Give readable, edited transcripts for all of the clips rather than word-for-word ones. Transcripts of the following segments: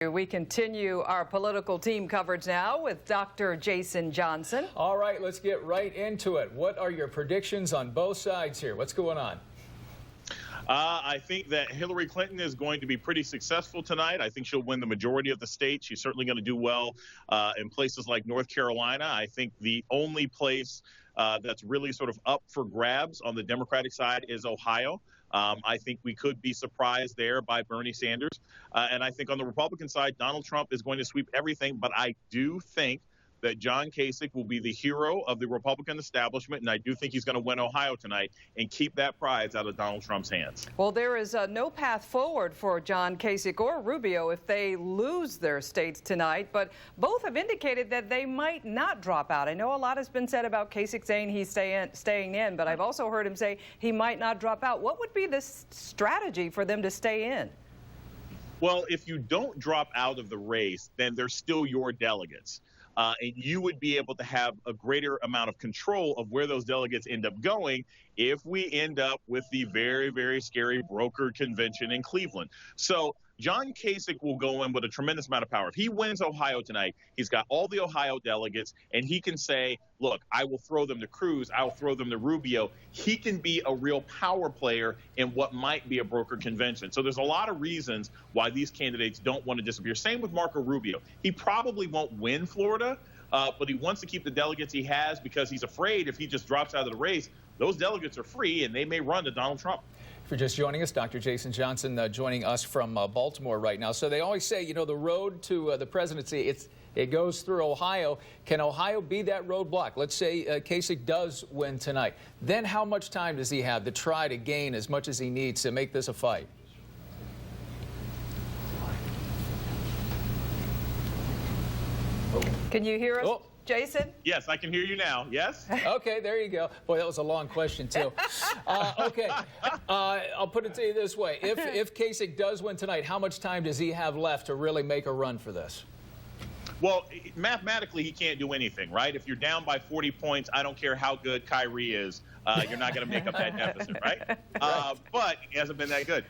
We continue our political team coverage now with Dr. Jason Johnson. All right, let's get right into it. What are your predictions on both sides here? What's going on? I think that Hillary Clinton is going to be pretty successful tonight. I think she'll win the majority of the states. She's certainly going to do well in places like North Carolina. I think the only place that's really sort of up for grabs on the Democratic side is Ohio. I think we could be surprised there by Bernie Sanders. And I think on the Republican side, Donald Trump is going to sweep everything. But I do think that John Kasich will be the hero of the Republican establishment. And I do think he's going to win Ohio tonight and keep that prize out of Donald Trump's hands. Well, there is no path forward for John Kasich or Rubio if they lose their states tonight. But both have indicated that they might not drop out. I know a lot has been said about Kasich saying he's staying in, but I've also heard him say he might not drop out. What would be the strategy for them to stay in? Well, if you don't drop out of the race, then they're still your delegates. And you would be able to have a greater amount of control of where those delegates end up going if we end up with the very, very scary brokered convention in Cleveland. So John Kasich will go in with a tremendous amount of power. If he wins Ohio tonight, he's got all the Ohio delegates, and he can say, look, I will throw them to Cruz, I will throw them to Rubio. He can be a real power player in what might be a brokered convention. So there's a lot of reasons why these candidates don't want to disappear. Same with Marco Rubio. He probably won't win Florida, but he wants to keep the delegates he has because he's afraid if he just drops out of the race, those delegates are free and they may run to Donald Trump. If you're just joining us, Dr. Jason Johnson joining us from Baltimore right now. So they always say, you know, the road to the presidency, it goes through Ohio. Can Ohio be that roadblock? Let's say Kasich does win tonight. Then how much time does he have to try to gain as much as he needs to make this a fight? Can you hear us, Jason? Yes, I can hear you now. Yes? Okay, there you go. Boy, that was a long question, too. Okay, I'll put it to you this way. If Kasich does win tonight, how much time does he have left to really make a run for this? Well, mathematically, he can't do anything, right? If you're down by 40 points, I don't care how good Kyrie is, you're not going to make up that deficit, right? But he hasn't been that good.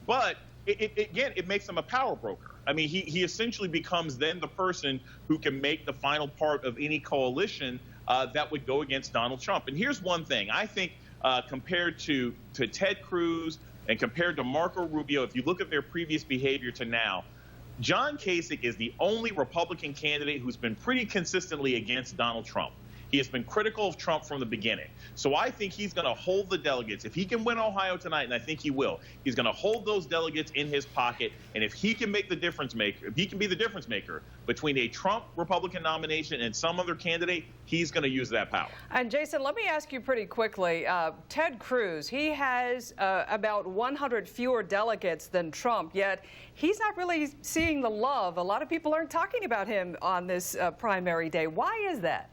But again, it makes him a power broker. I mean, he essentially becomes then the person who can make the final part of any coalition that would go against Donald Trump. And here's one thing. I think compared to Ted Cruz and compared to Marco Rubio, if you look at their previous behavior to now, John Kasich is the only Republican candidate who's been pretty consistently against Donald Trump. He has been critical of Trump from the beginning. So I think he's going to hold the delegates. If he can win Ohio tonight, and I think he will, he's going to hold those delegates in his pocket. And if he can make the difference maker, if he can be the difference maker between a Trump Republican nomination and some other candidate, he's going to use that power. And Jason, let me ask you pretty quickly. Ted Cruz, he has about 100 fewer delegates than Trump, yet he's not really seeing the love. A lot of people aren't talking about him on this primary day. Why is that?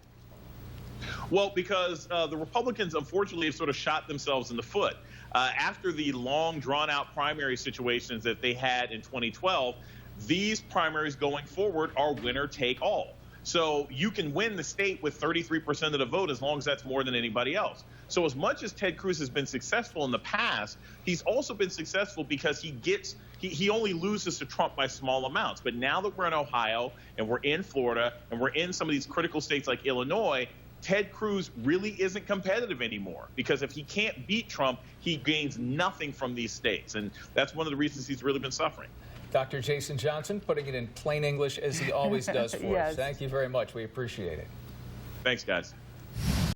Well, because the Republicans, unfortunately, have sort of shot themselves in the foot. After the long, drawn-out primary situations that they had in 2012, these primaries going forward are winner-take-all. So you can win the state with 33% of the vote as long as that's more than anybody else. So as much as Ted Cruz has been successful in the past, he's also been successful because he only loses to Trump by small amounts. But now that we're in Ohio and we're in Florida and we're in some of these critical states like Illinois, Ted Cruz really isn't competitive anymore because if he can't beat Trump, he gains nothing from these states. And that's one of the reasons he's really been suffering. Dr. Jason Johnson, putting it in plain English as he always does for us. Thank you very much. We appreciate it. Thanks, guys.